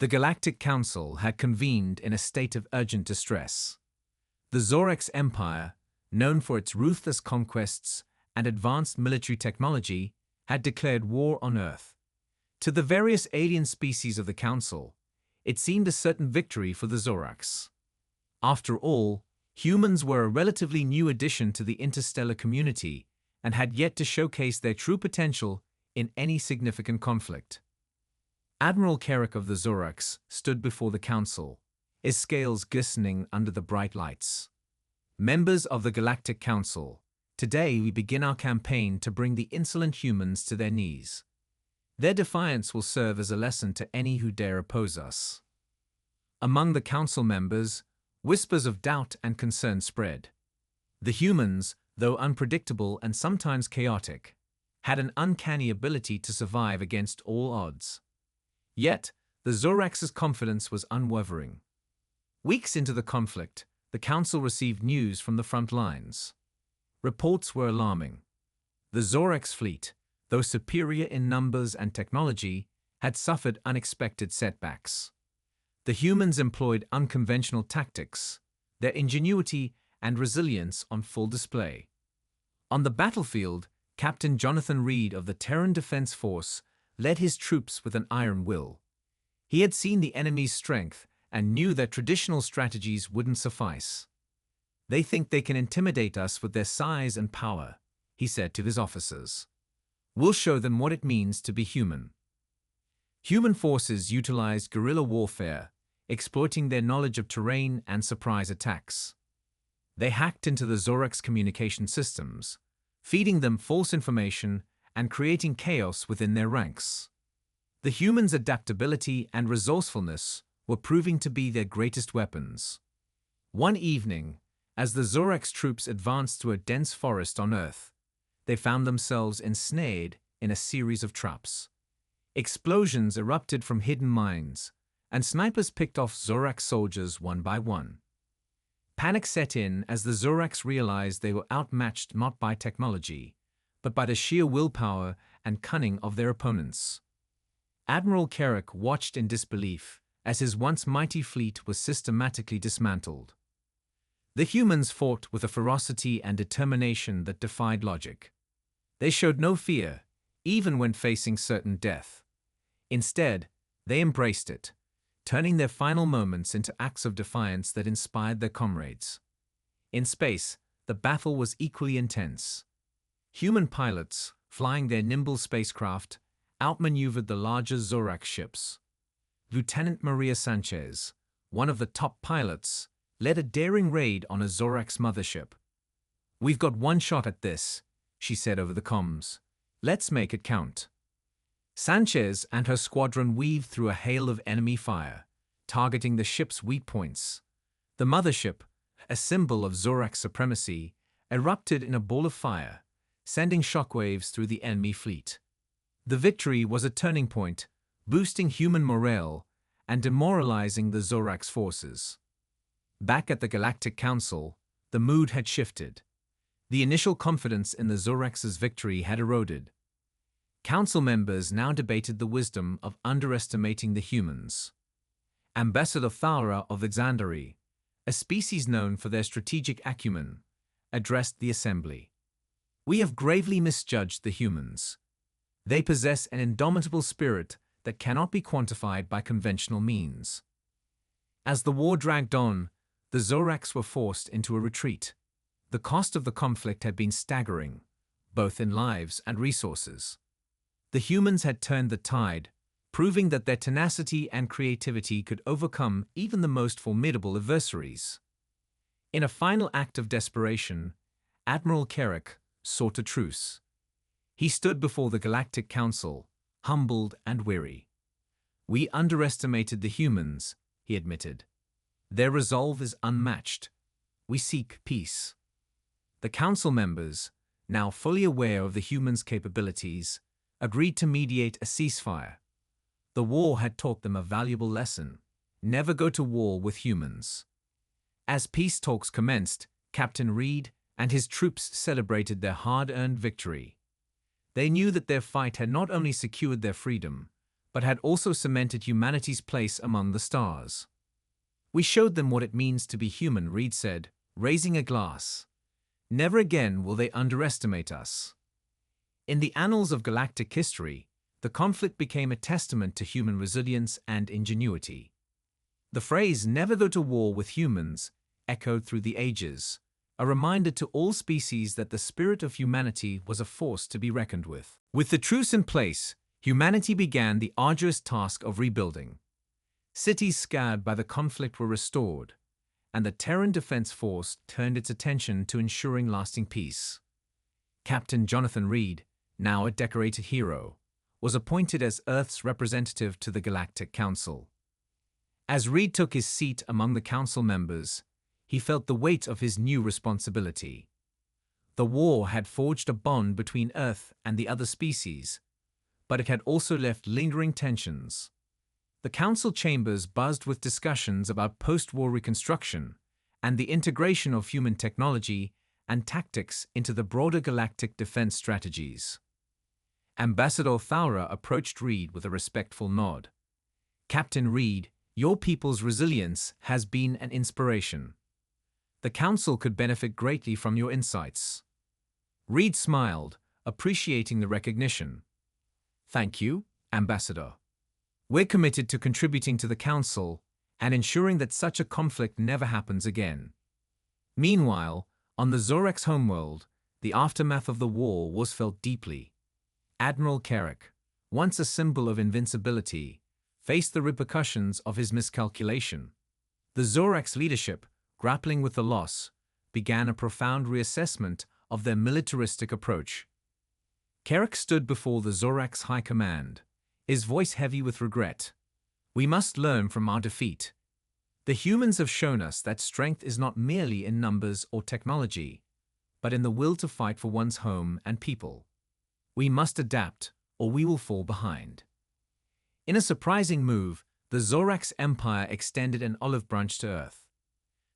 The Galactic Council had convened in a state of urgent distress. The Zorx Empire, known for its ruthless conquests and advanced military technology, had declared war on Earth. To the various alien species of the Council, it seemed a certain victory for the Zorax. After all, humans were a relatively new addition to the interstellar community and had yet to showcase their true potential in any significant conflict. Admiral Carrick of the Zorax stood before the Council, his scales glistening under the bright lights. Members of the Galactic Council, today we begin our campaign to bring the insolent humans to their knees. Their defiance will serve as a lesson to any who dare oppose us. Among the Council members, whispers of doubt and concern spread. The humans, though unpredictable and sometimes chaotic, had an uncanny ability to survive against all odds. Yet, the Zorax's confidence was unwavering. Weeks into the conflict, the Council received news from the front lines. Reports were alarming. The Zorax fleet, though superior in numbers and technology, had suffered unexpected setbacks. The humans employed unconventional tactics, their ingenuity and resilience on full display. On the battlefield, Captain Jonathan Reed of the Terran Defense Force led his troops with an iron will. He had seen the enemy's strength and knew that traditional strategies wouldn't suffice. "They think they can intimidate us with their size and power," he said to his officers. "We'll show them what it means to be human." Human forces utilized guerrilla warfare, exploiting their knowledge of terrain and surprise attacks. They hacked into the Zorax communication systems, feeding them false information and creating chaos within their ranks. The humans' adaptability and resourcefulness were proving to be their greatest weapons. One evening, as the Zorax troops advanced through a dense forest on Earth, they found themselves ensnared in a series of traps. Explosions erupted from hidden mines, and snipers picked off Zorax soldiers one by one. Panic set in as the Zorax realized they were outmatched not by technology, but by the sheer willpower and cunning of their opponents. Admiral Carrick watched in disbelief as his once mighty fleet was systematically dismantled. The humans fought with a ferocity and determination that defied logic. They showed no fear, even when facing certain death. Instead, they embraced it, turning their final moments into acts of defiance that inspired their comrades. In space, the battle was equally intense. Human pilots, flying their nimble spacecraft, outmaneuvered the larger Zorax ships. Lieutenant Maria Sanchez, one of the top pilots, led a daring raid on a Zorax mothership. "We've got one shot at this," she said over the comms. "Let's make it count." Sanchez and her squadron weaved through a hail of enemy fire, targeting the ship's weak points. The mothership, a symbol of Zorax supremacy, erupted in a ball of fire, sending shockwaves through the enemy fleet. The victory was a turning point, boosting human morale and demoralizing the Zorax forces. Back at the Galactic Council, the mood had shifted. The initial confidence in the Zorax's victory had eroded. Council members now debated the wisdom of underestimating the humans. Ambassador Thara of Xandari, a species known for their strategic acumen, addressed the assembly. "We have gravely misjudged the humans. They possess an indomitable spirit that cannot be quantified by conventional means." As the war dragged on, the Zorax were forced into a retreat. The cost of the conflict had been staggering, both in lives and resources. The humans had turned the tide, proving that their tenacity and creativity could overcome even the most formidable adversaries. In a final act of desperation, Admiral Carrick sought a truce. He stood before the Galactic Council, humbled and weary. "We underestimated the humans," he admitted. "Their resolve is unmatched. We seek peace." The Council members, now fully aware of the humans' capabilities, agreed to mediate a ceasefire. The war had taught them a valuable lesson: never go to war with humans. As peace talks commenced, Captain Reed and his troops celebrated their hard-earned victory. They knew that their fight had not only secured their freedom, but had also cemented humanity's place among the stars. We showed them what it means to be human, Reed said, raising a glass. Never again will they underestimate us. In the annals of galactic history, the conflict became a testament to human resilience and ingenuity. The phrase, "never go to war with humans," echoed through the ages, a reminder to all species that the spirit of humanity was a force to be reckoned with. With the truce in place, humanity began the arduous task of rebuilding. Cities scarred by the conflict were restored, and the Terran Defense Force turned its attention to ensuring lasting peace. Captain Jonathan Reed, now a decorated hero, was appointed as Earth's representative to the Galactic Council. As Reed took his seat among the council members, he felt the weight of his new responsibility. The war had forged a bond between Earth and the other species, but it had also left lingering tensions. The council chambers buzzed with discussions about post-war reconstruction and the integration of human technology and tactics into the broader galactic defense strategies. Ambassador Thaura approached Reed with a respectful nod. "Captain Reed, your people's resilience has been an inspiration. The council could benefit greatly from your insights." Reed smiled, appreciating the recognition. "Thank you, Ambassador. We're committed to contributing to the Council and ensuring that such a conflict never happens again." Meanwhile, on the Zorex homeworld, the aftermath of the war was felt deeply. Admiral Carrick, once a symbol of invincibility, faced the repercussions of his miscalculation. The Zorex leadership, grappling with the loss, began a profound reassessment of their militaristic approach. Carrick stood before the Zorex High Command, his voice heavy with regret. "We must learn from our defeat. The humans have shown us that strength is not merely in numbers or technology, but in the will to fight for one's home and people. We must adapt, or we will fall behind." In a surprising move, the Zorex Empire extended an olive branch to Earth.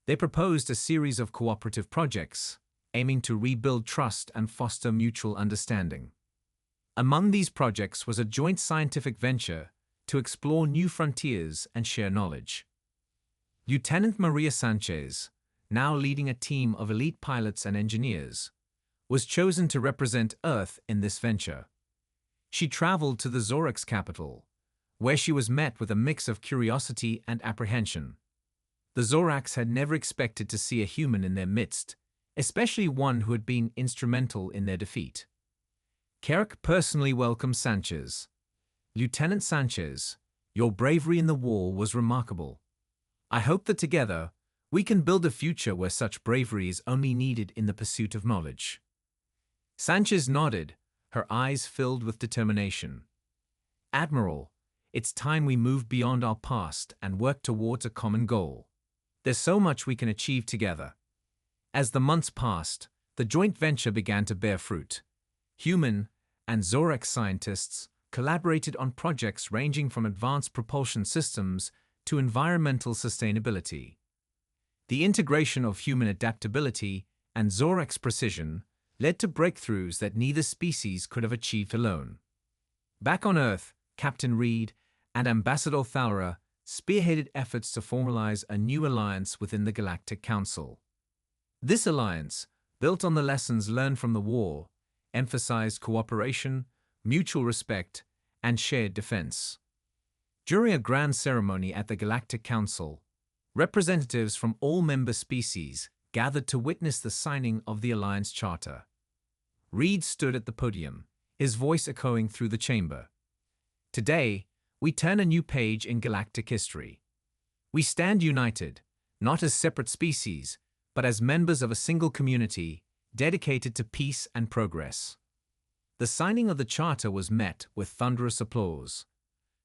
They proposed a series of cooperative projects, aiming to rebuild trust and foster mutual understanding. Among these projects was a joint scientific venture to explore new frontiers and share knowledge. Lieutenant Maria Sanchez, now leading a team of elite pilots and engineers, was chosen to represent Earth in this venture. She traveled to the Zorex capital, where she was met with a mix of curiosity and apprehension. The Zorax had never expected to see a human in their midst, especially one who had been instrumental in their defeat. Carrick personally welcomed Sanchez. "Lieutenant Sanchez, your bravery in the war was remarkable. I hope that together, we can build a future where such bravery is only needed in the pursuit of knowledge." Sanchez nodded, her eyes filled with determination. "Admiral, it's time we move beyond our past and work towards a common goal. There's so much we can achieve together." As the months passed, the joint venture began to bear fruit. Human and Zorex scientists collaborated on projects ranging from advanced propulsion systems to environmental sustainability. The integration of human adaptability and Zorex precision led to breakthroughs that neither species could have achieved alone. Back on Earth, Captain Reed and Ambassador Thaura spearheaded efforts to formalize a new alliance within the Galactic Council. This alliance, built on the lessons learned from the war, emphasized cooperation, mutual respect, and shared defense. During a grand ceremony at the Galactic Council, representatives from all member species gathered to witness the signing of the Alliance Charter. Reed stood at the podium, his voice echoing through the chamber. "Today, we turn a new page in galactic history. We stand united, not as separate species, but as members of a single community dedicated to peace and progress." The signing of the Charter was met with thunderous applause.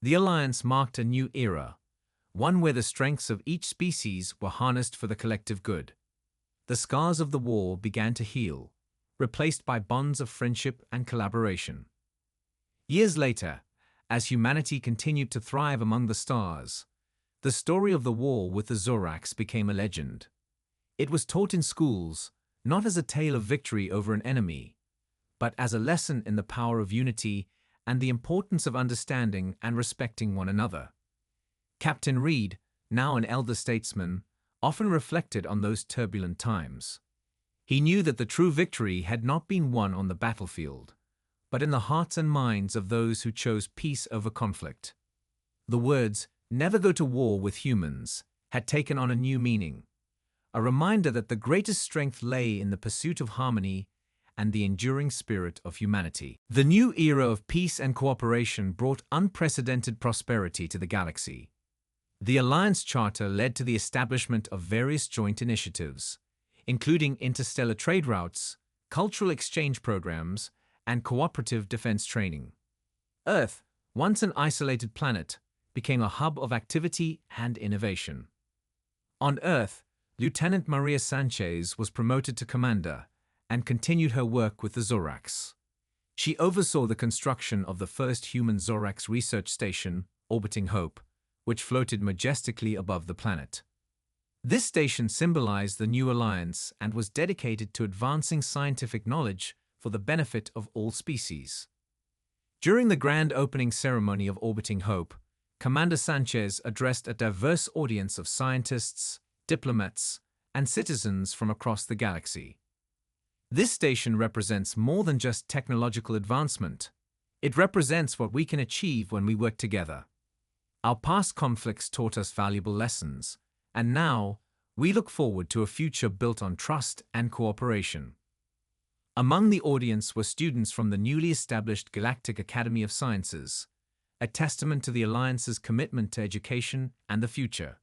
The alliance marked a new era, one where the strengths of each species were harnessed for the collective good. The scars of the war began to heal, replaced by bonds of friendship and collaboration. Years later, as humanity continued to thrive among the stars, the story of the war with the Zorax became a legend. It was taught in schools, not as a tale of victory over an enemy, but as a lesson in the power of unity and the importance of understanding and respecting one another. Captain Reed, now an elder statesman, often reflected on those turbulent times. He knew that the true victory had not been won on the battlefield, but in the hearts and minds of those who chose peace over conflict. The words, "Never go to war with humans," had taken on a new meaning, a reminder that the greatest strength lay in the pursuit of harmony and the enduring spirit of humanity. The new era of peace and cooperation brought unprecedented prosperity to the galaxy. The Alliance Charter led to the establishment of various joint initiatives, including interstellar trade routes, cultural exchange programs, and cooperative defense training. Earth, once an isolated planet, became a hub of activity and innovation. On Earth, Lieutenant Maria Sanchez was promoted to commander and continued her work with the Zorax. She oversaw the construction of the first human Zorax research station, orbiting Hope, which floated majestically above the planet. This station symbolized the new alliance and was dedicated to advancing scientific knowledge for the benefit of all species. During the grand opening ceremony of Orbiting Hope, Commander Sanchez addressed a diverse audience of scientists, diplomats, and citizens from across the galaxy. This station represents more than just technological advancement. It represents what we can achieve when we work together. Our past conflicts taught us valuable lessons, and now we look forward to a future built on trust and cooperation. Among the audience were students from the newly established Galactic Academy of Sciences, a testament to the Alliance's commitment to education and the future.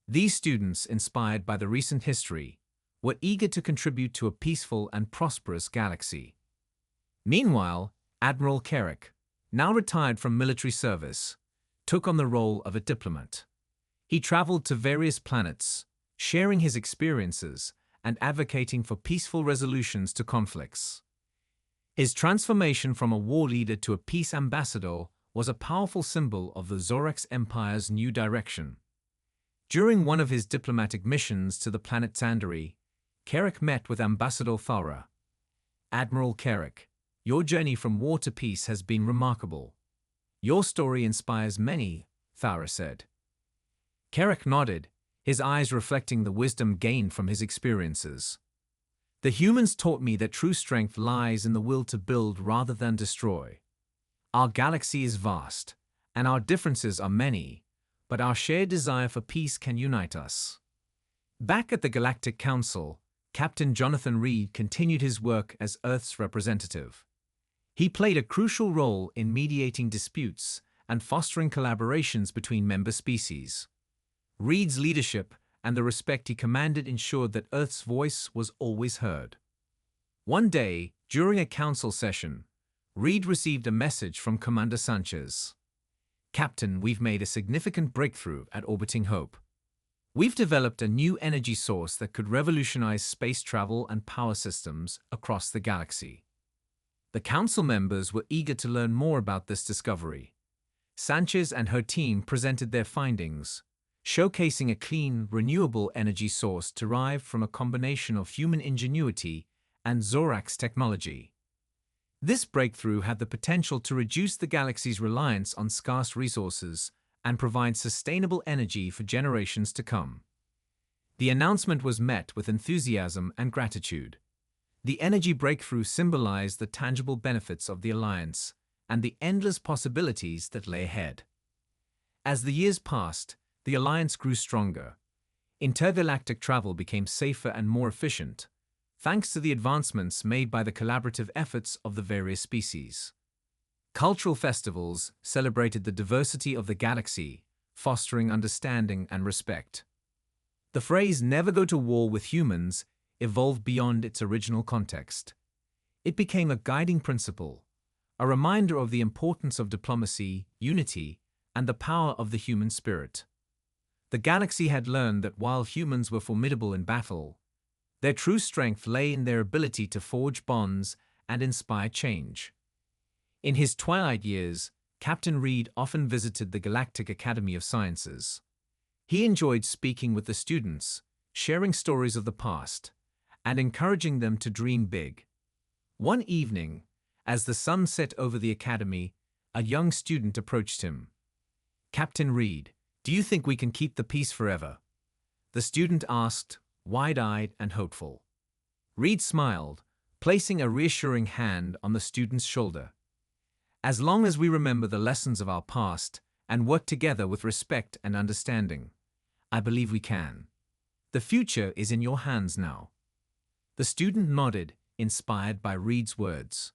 These students, inspired by the recent history, were eager to contribute to a peaceful and prosperous galaxy. Meanwhile, Admiral Carrick, now retired from military service, took on the role of a diplomat. He traveled to various planets, sharing his experiences and advocating for peaceful resolutions to conflicts. His transformation from a war leader to a peace ambassador was a powerful symbol of the Zorax Empire's new direction. During one of his diplomatic missions to the planet Sandari, Carrick met with Ambassador Thara. "Admiral Carrick, your journey from war to peace has been remarkable. Your story inspires many," Thara said. Carrick nodded, his eyes reflecting the wisdom gained from his experiences. "The humans taught me that true strength lies in the will to build rather than destroy. Our galaxy is vast, and our differences are many, but our shared desire for peace can unite us." Back at the Galactic Council, Captain Jonathan Reed continued his work as Earth's representative. He played a crucial role in mediating disputes and fostering collaborations between member species. Reed's leadership and the respect he commanded ensured that Earth's voice was always heard. One day, during a council session, Reed received a message from Commander Sanchez. "Captain, we've made a significant breakthrough at Orbiting Hope. We've developed a new energy source that could revolutionize space travel and power systems across the galaxy." The council members were eager to learn more about this discovery. Sanchez and her team presented their findings, showcasing a clean, renewable energy source derived from a combination of human ingenuity and Zorax technology. This breakthrough had the potential to reduce the galaxy's reliance on scarce resources and provide sustainable energy for generations to come. The announcement was met with enthusiasm and gratitude. The energy breakthrough symbolized the tangible benefits of the Alliance and the endless possibilities that lay ahead. As the years passed, the Alliance grew stronger. Intergalactic travel became safer and more efficient, thanks to the advancements made by the collaborative efforts of the various species. Cultural festivals celebrated the diversity of the galaxy, fostering understanding and respect. The phrase "never go to war with humans" evolved beyond its original context. It became a guiding principle, a reminder of the importance of diplomacy, unity, and the power of the human spirit. The galaxy had learned that while humans were formidable in battle, their true strength lay in their ability to forge bonds and inspire change. In his twilight years, Captain Reed often visited the Galactic Academy of Sciences. He enjoyed speaking with the students, sharing stories of the past, and encouraging them to dream big. One evening, As the sun set over the academy, a young student approached him. "Captain Reed, do you think we can keep the peace forever?" The student asked, wide-eyed and hopeful. Reed smiled, placing a reassuring hand on the student's shoulder. "As long as we remember the lessons of our past and work together with respect and understanding, I believe we can. The future is in your hands now." The student nodded, inspired by Reed's words.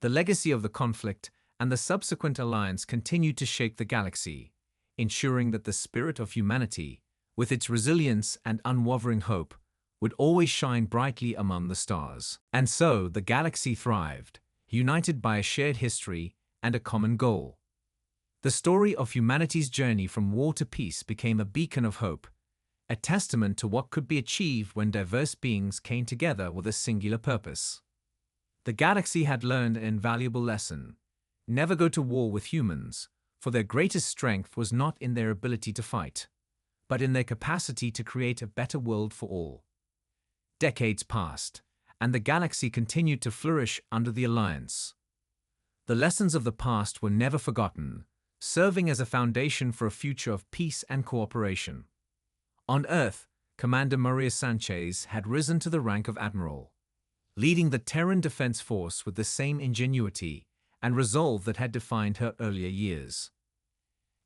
The legacy of the conflict and the subsequent alliance continued to shape the galaxy, ensuring that the spirit of humanity, with its resilience and unwavering hope, would always shine brightly among the stars. And so the galaxy thrived, united by a shared history and a common goal. The story of humanity's journey from war to peace became a beacon of hope, a testament to what could be achieved when diverse beings came together with a singular purpose. The galaxy had learned an invaluable lesson: never go to war with humans, for their greatest strength was not in their ability to fight, but in their capacity to create a better world for all. Decades passed, and the galaxy continued to flourish under the Alliance. The lessons of the past were never forgotten, serving as a foundation for a future of peace and cooperation. On Earth, Commander Maria Sanchez had risen to the rank of Admiral, leading the Terran Defense Force with the same ingenuity and resolve that had defined her earlier years.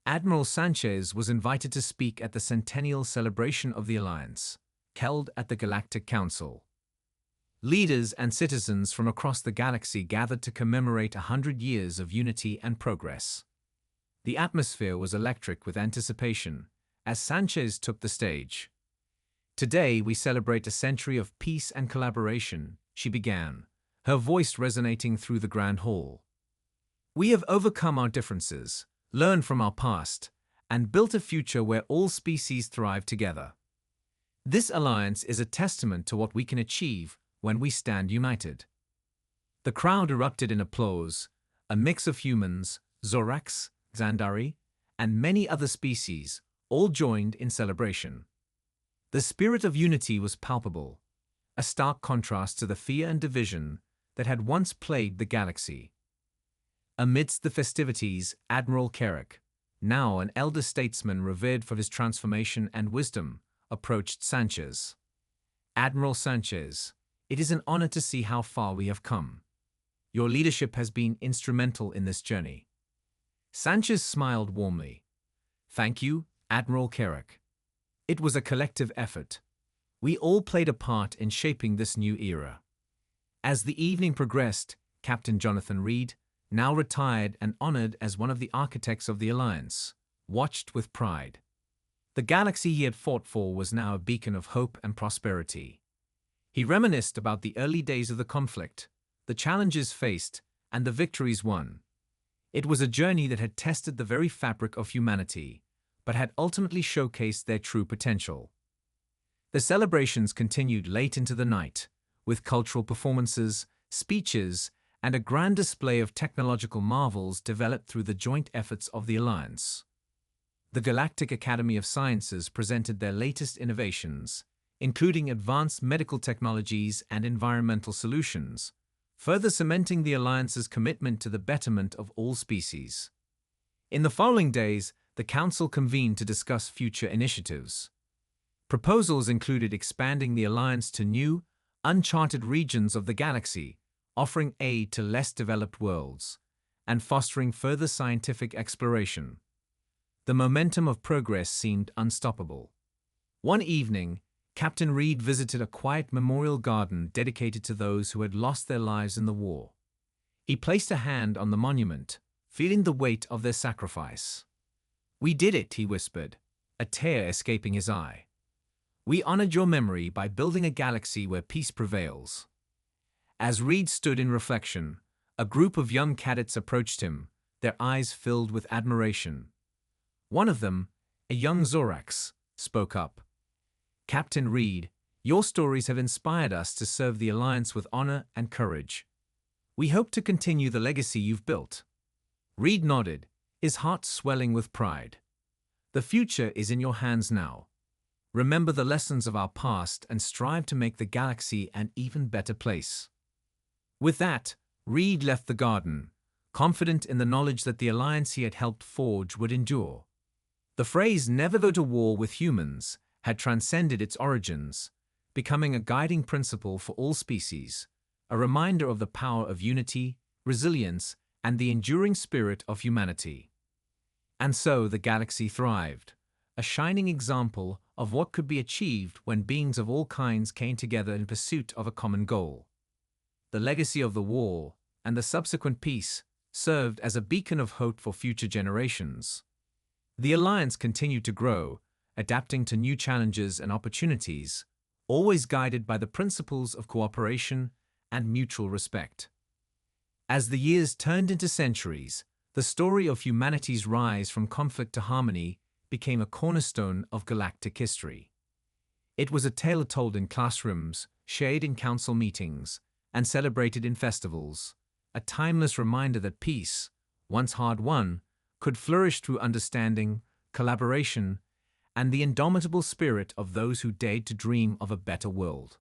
Admiral Sanchez was invited to speak at the centennial celebration of the Alliance, held at the Galactic Council. Leaders and citizens from across the galaxy gathered to commemorate 100 years of unity and progress. The atmosphere was electric with anticipation as Sanchez took the stage. "Today we celebrate a century of peace and collaboration," she began, her voice resonating through the Grand Hall. "We have overcome our differences, learned from our past, and built a future where all species thrive together. This alliance is a testament to what we can achieve when we stand united." The crowd erupted in applause, a mix of humans, Orcs, Xandari, and many other species, all joined in celebration. The spirit of unity was palpable, a stark contrast to the fear and division that had once plagued the galaxy. Amidst the festivities, Admiral Carrick, now an elder statesman revered for his transformation and wisdom, approached Sanchez. "Admiral Sanchez, it is an honor to see how far we have come. Your leadership has been instrumental in this journey." Sanchez smiled warmly. "Thank you, Admiral Carrick. It was a collective effort. We all played a part in shaping this new era." As the evening progressed, Captain Jonathan Reed, now retired and honored as one of the architects of the Alliance, watched with pride. The galaxy he had fought for was now a beacon of hope and prosperity. He reminisced about the early days of the conflict, the challenges faced, and the victories won. It was a journey that had tested the very fabric of humanity, but had ultimately showcased their true potential. The celebrations continued late into the night, with cultural performances, speeches, and a grand display of technological marvels developed through the joint efforts of the Alliance. The Galactic Academy of Sciences presented their latest innovations, including advanced medical technologies and environmental solutions, further cementing the Alliance's commitment to the betterment of all species. In the following days, the Council convened to discuss future initiatives. Proposals included expanding the Alliance to new, uncharted regions of the galaxy, offering aid to less developed worlds, and fostering further scientific exploration. The momentum of progress seemed unstoppable. One evening, Captain Reed visited a quiet memorial garden dedicated to those who had lost their lives in the war. He placed a hand on the monument, feeling the weight of their sacrifice. "We did it," he whispered, a tear escaping his eye. "We honored your memory by building a galaxy where peace prevails." As Reed stood in reflection, a group of young cadets approached him, their eyes filled with admiration. One of them, a young Zorax, spoke up. "Captain Reed, your stories have inspired us to serve the Alliance with honor and courage. We hope to continue the legacy you've built." Reed nodded, his heart swelling with pride. "The future is in your hands now. Remember the lessons of our past and strive to make the galaxy an even better place." With that, Reed left the garden, confident in the knowledge that the alliance he had helped forge would endure. The phrase "never go to war with humans" had transcended its origins, becoming a guiding principle for all species, a reminder of the power of unity, resilience, and the enduring spirit of humanity. And so the galaxy thrived, a shining example of what could be achieved when beings of all kinds came together in pursuit of a common goal. The legacy of the war and the subsequent peace served as a beacon of hope for future generations. The alliance continued to grow, adapting to new challenges and opportunities, always guided by the principles of cooperation and mutual respect. As the years turned into centuries, the story of humanity's rise from conflict to harmony became a cornerstone of galactic history. It was a tale told in classrooms, shared in council meetings, and celebrated in festivals, a timeless reminder that peace, once hard-won, could flourish through understanding, collaboration, and the indomitable spirit of those who dared to dream of a better world.